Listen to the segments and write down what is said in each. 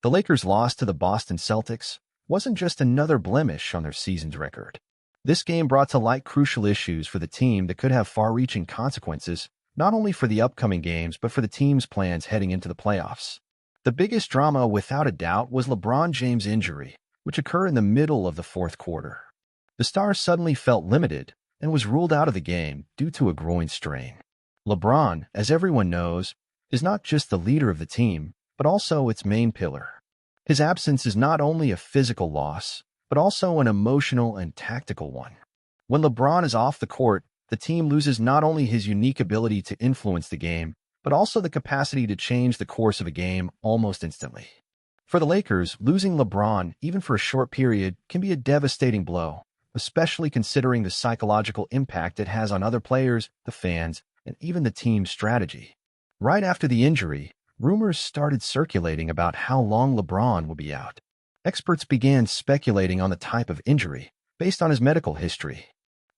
The Lakers' loss to the Boston Celtics wasn't just another blemish on their season's record. This game brought to light crucial issues for the team that could have far-reaching consequences, not only for the upcoming games but for the team's plans heading into the playoffs. The biggest drama, without a doubt, was LeBron James' injury, which occurred in the middle of the fourth quarter. The star suddenly felt limited and was ruled out of the game due to a groin strain. LeBron, as everyone knows, is not just the leader of the team, but also its main pillar. His absence is not only a physical loss, but also an emotional and tactical one. When LeBron is off the court, the team loses not only his unique ability to influence the game, but also the capacity to change the course of a game almost instantly. For the Lakers, losing LeBron, even for a short period, can be a devastating blow, especially considering the psychological impact it has on other players, the fans, and even the team's strategy. Right after the injury, rumors started circulating about how long LeBron will be out. Experts began speculating on the type of injury, based on his medical history.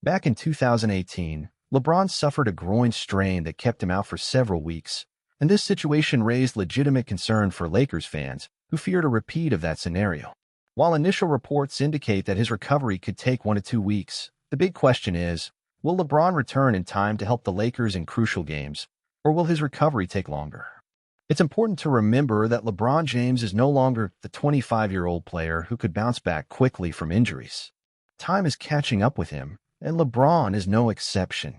Back in 2018, LeBron suffered a groin strain that kept him out for several weeks, and this situation raised legitimate concern for Lakers fans, who feared a repeat of that scenario. While initial reports indicate that his recovery could take 1 to 2 weeks, the big question is, will LeBron return in time to help the Lakers in crucial games, or will his recovery take longer? It's important to remember that LeBron James is no longer the 25-year-old player who could bounce back quickly from injuries. Time is catching up with him, and LeBron is no exception.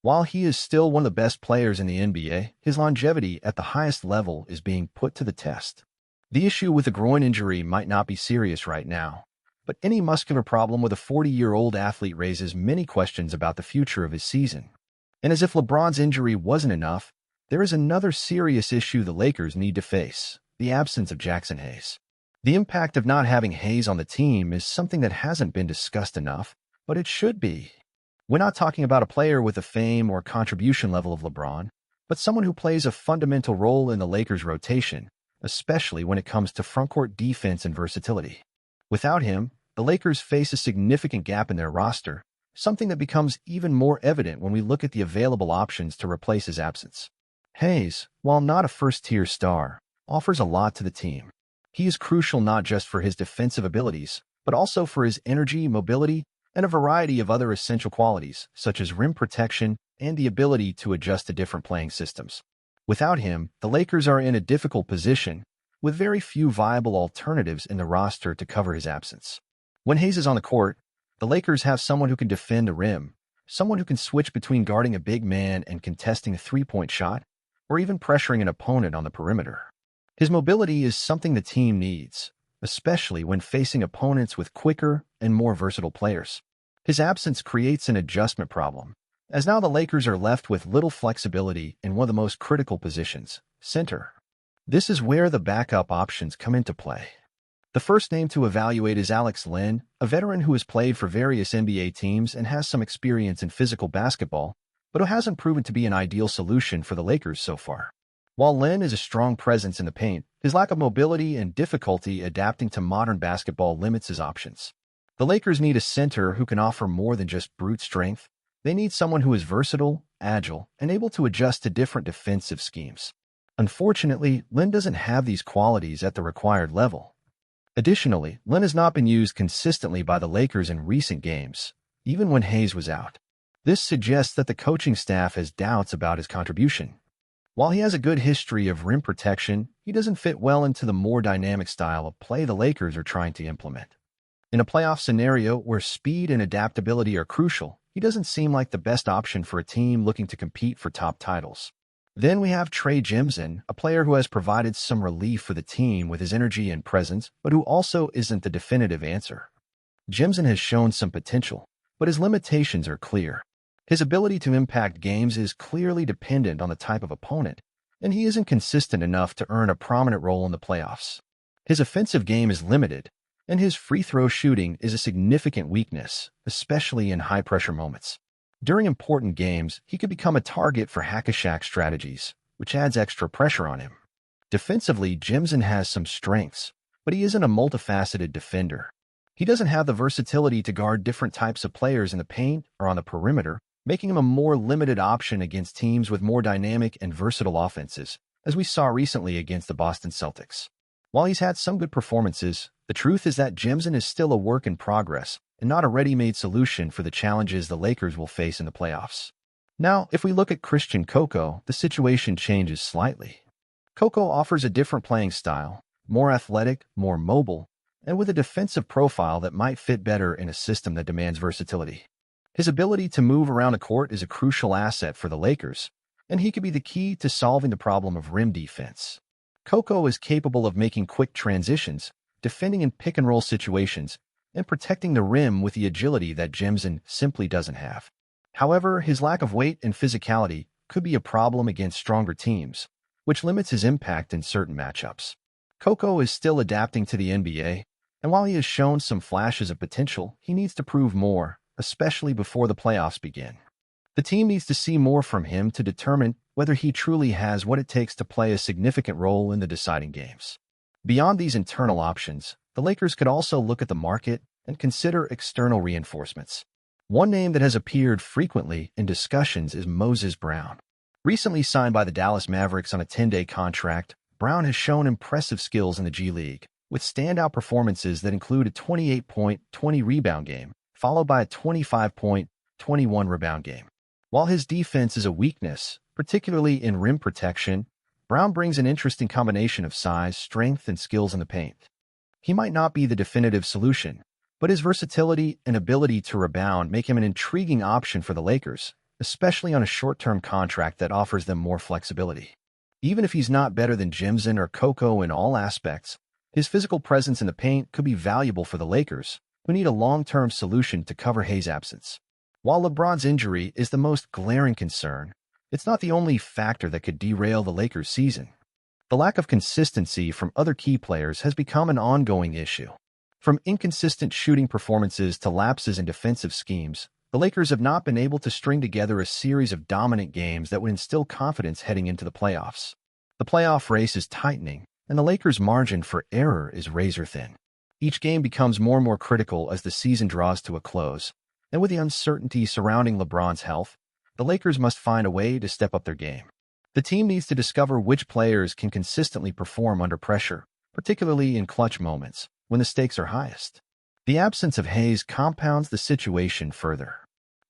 While he is still one of the best players in the NBA, his longevity at the highest level is being put to the test. The issue with a groin injury might not be serious right now, but any muscular problem with a 40-year-old athlete raises many questions about the future of his season. And as if LeBron's injury wasn't enough, there is another serious issue the Lakers need to face: the absence of Jackson Hayes. The impact of not having Hayes on the team is something that hasn't been discussed enough, but it should be. We're not talking about a player with the fame or contribution level of LeBron, but someone who plays a fundamental role in the Lakers' rotation, especially when it comes to frontcourt defense and versatility. Without him, the Lakers face a significant gap in their roster, something that becomes even more evident when we look at the available options to replace his absence. Hayes, while not a first-tier star, offers a lot to the team. He is crucial not just for his defensive abilities, but also for his energy, mobility, and a variety of other essential qualities, such as rim protection and the ability to adjust to different playing systems. Without him, the Lakers are in a difficult position, with very few viable alternatives in the roster to cover his absence. When Hayes is on the court, the Lakers have someone who can defend the rim, someone who can switch between guarding a big man and contesting a three-point shot, or even pressuring an opponent on the perimeter. His mobility is something the team needs, especially when facing opponents with quicker and more versatile players. His absence creates an adjustment problem, as now the Lakers are left with little flexibility in one of the most critical positions, center. This is where the backup options come into play. The first name to evaluate is Alex Len, a veteran who has played for various NBA teams and has some experience in physical basketball, but who hasn't proven to be an ideal solution for the Lakers so far. While Len is a strong presence in the paint, his lack of mobility and difficulty adapting to modern basketball limits his options. The Lakers need a center who can offer more than just brute strength. They need someone who is versatile, agile, and able to adjust to different defensive schemes. Unfortunately, Len doesn't have these qualities at the required level. Additionally, Len has not been used consistently by the Lakers in recent games, even when Hayes was out. This suggests that the coaching staff has doubts about his contribution. While he has a good history of rim protection, he doesn't fit well into the more dynamic style of play the Lakers are trying to implement. In a playoff scenario where speed and adaptability are crucial, he doesn't seem like the best option for a team looking to compete for top titles. Then we have Trey Jemison, a player who has provided some relief for the team with his energy and presence, but who also isn't the definitive answer. Jemison has shown some potential, but his limitations are clear. His ability to impact games is clearly dependent on the type of opponent, and he isn't consistent enough to earn a prominent role in the playoffs. His offensive game is limited, and his free throw shooting is a significant weakness, especially in high-pressure moments. During important games, he could become a target for hack-a-shack strategies, which adds extra pressure on him. Defensively, Jemison has some strengths, but he isn't a multifaceted defender. He doesn't have the versatility to guard different types of players in the paint or on the perimeter, making him a more limited option against teams with more dynamic and versatile offenses, as we saw recently against the Boston Celtics. While he's had some good performances, the truth is that Jimson is still a work in progress and not a ready-made solution for the challenges the Lakers will face in the playoffs. Now, if we look at Christian Coco, the situation changes slightly. Coco offers a different playing style, more athletic, more mobile, and with a defensive profile that might fit better in a system that demands versatility. His ability to move around a court is a crucial asset for the Lakers, and he could be the key to solving the problem of rim defense. Coco is capable of making quick transitions, defending in pick-and-roll situations, and protecting the rim with the agility that Jimson simply doesn't have. However, his lack of weight and physicality could be a problem against stronger teams, which limits his impact in certain matchups. Coco is still adapting to the NBA, and while he has shown some flashes of potential, he needs to prove more, especially before the playoffs begin. The team needs to see more from him to determine whether he truly has what it takes to play a significant role in the deciding games. Beyond these internal options, the Lakers could also look at the market and consider external reinforcements. One name that has appeared frequently in discussions is Moses Brown. Recently signed by the Dallas Mavericks on a 10-day contract, Brown has shown impressive skills in the G League, with standout performances that include a 28-point, 20-rebound game, followed by a 25-point, 21-rebound game. While his defense is a weakness, particularly in rim protection, Brown brings an interesting combination of size, strength, and skills in the paint. He might not be the definitive solution, but his versatility and ability to rebound make him an intriguing option for the Lakers, especially on a short-term contract that offers them more flexibility. Even if he's not better than Jimson or Coco in all aspects, his physical presence in the paint could be valuable for the Lakers, who need a long-term solution to cover Hayes' absence. While LeBron's injury is the most glaring concern, it's not the only factor that could derail the Lakers' season. The lack of consistency from other key players has become an ongoing issue. From inconsistent shooting performances to lapses in defensive schemes, the Lakers have not been able to string together a series of dominant games that would instill confidence heading into the playoffs. The playoff race is tightening, and the Lakers' margin for error is razor-thin. Each game becomes more and more critical as the season draws to a close, and with the uncertainty surrounding LeBron's health, the Lakers must find a way to step up their game. The team needs to discover which players can consistently perform under pressure, particularly in clutch moments, when the stakes are highest. The absence of Hayes compounds the situation further.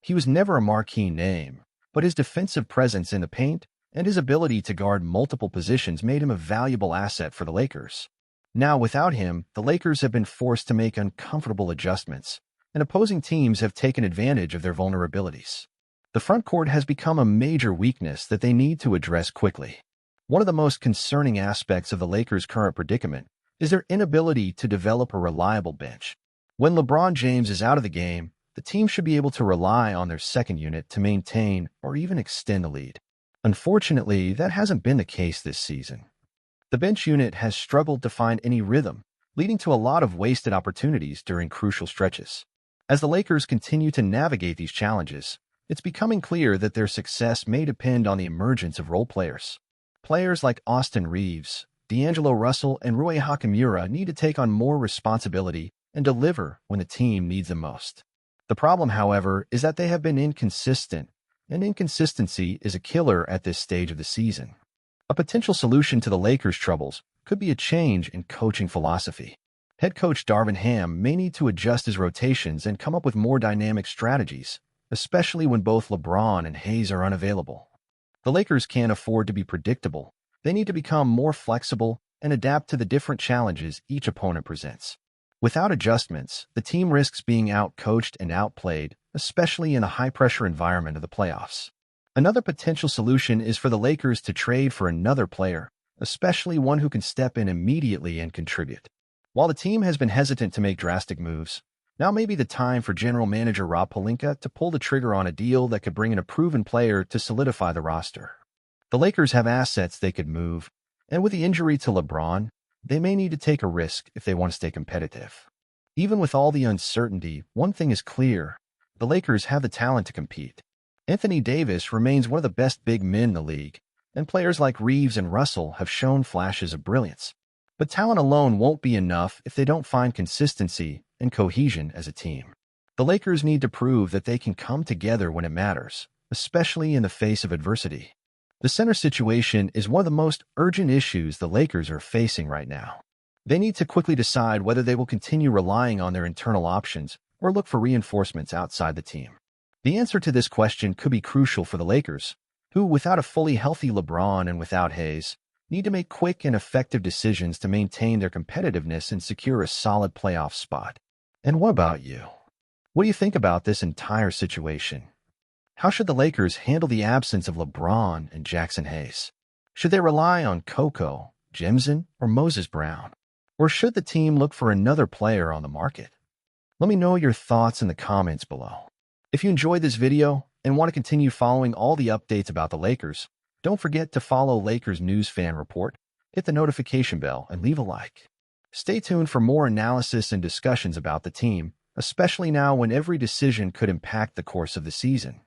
He was never a marquee name, but his defensive presence in the paint and his ability to guard multiple positions made him a valuable asset for the Lakers. Now, without him, the Lakers have been forced to make uncomfortable adjustments, and opposing teams have taken advantage of their vulnerabilities. The front court has become a major weakness that they need to address quickly. One of the most concerning aspects of the Lakers' current predicament is their inability to develop a reliable bench. When LeBron James is out of the game, the team should be able to rely on their second unit to maintain or even extend the lead. Unfortunately, that hasn't been the case this season. The bench unit has struggled to find any rhythm, leading to a lot of wasted opportunities during crucial stretches. As the Lakers continue to navigate these challenges, it's becoming clear that their success may depend on the emergence of role players. Players like Austin Reeves, D'Angelo Russell, and Rui Hachimura need to take on more responsibility and deliver when the team needs them most. The problem, however, is that they have been inconsistent, and inconsistency is a killer at this stage of the season. A potential solution to the Lakers' troubles could be a change in coaching philosophy. Head coach Darvin Ham may need to adjust his rotations and come up with more dynamic strategies, especially when both LeBron and Hayes are unavailable. The Lakers can't afford to be predictable. They need to become more flexible and adapt to the different challenges each opponent presents. Without adjustments, the team risks being outcoached and outplayed, especially in a high-pressure environment of the playoffs. Another potential solution is for the Lakers to trade for another player, especially one who can step in immediately and contribute. While the team has been hesitant to make drastic moves, now may be the time for general manager Rob Pelinka to pull the trigger on a deal that could bring in a proven player to solidify the roster. The Lakers have assets they could move, and with the injury to LeBron, they may need to take a risk if they want to stay competitive. Even with all the uncertainty, one thing is clear: the Lakers have the talent to compete. Anthony Davis remains one of the best big men in the league, and players like Reeves and Russell have shown flashes of brilliance. But talent alone won't be enough if they don't find consistency and cohesion as a team. The Lakers need to prove that they can come together when it matters, especially in the face of adversity. The center situation is one of the most urgent issues the Lakers are facing right now. They need to quickly decide whether they will continue relying on their internal options or look for reinforcements outside the team. The answer to this question could be crucial for the Lakers, who, without a fully healthy LeBron and without Hayes, need to make quick and effective decisions to maintain their competitiveness and secure a solid playoff spot. And what about you? What do you think about this entire situation? How should the Lakers handle the absence of LeBron and Jackson Hayes? Should they rely on Coco, Jimson, or Moses Brown? Or should the team look for another player on the market? Let me know your thoughts in the comments below. If you enjoyed this video and want to continue following all the updates about the Lakers, don't forget to follow Lakers News Fan Report, hit the notification bell, and leave a like. Stay tuned for more analysis and discussions about the team, especially now when every decision could impact the course of the season.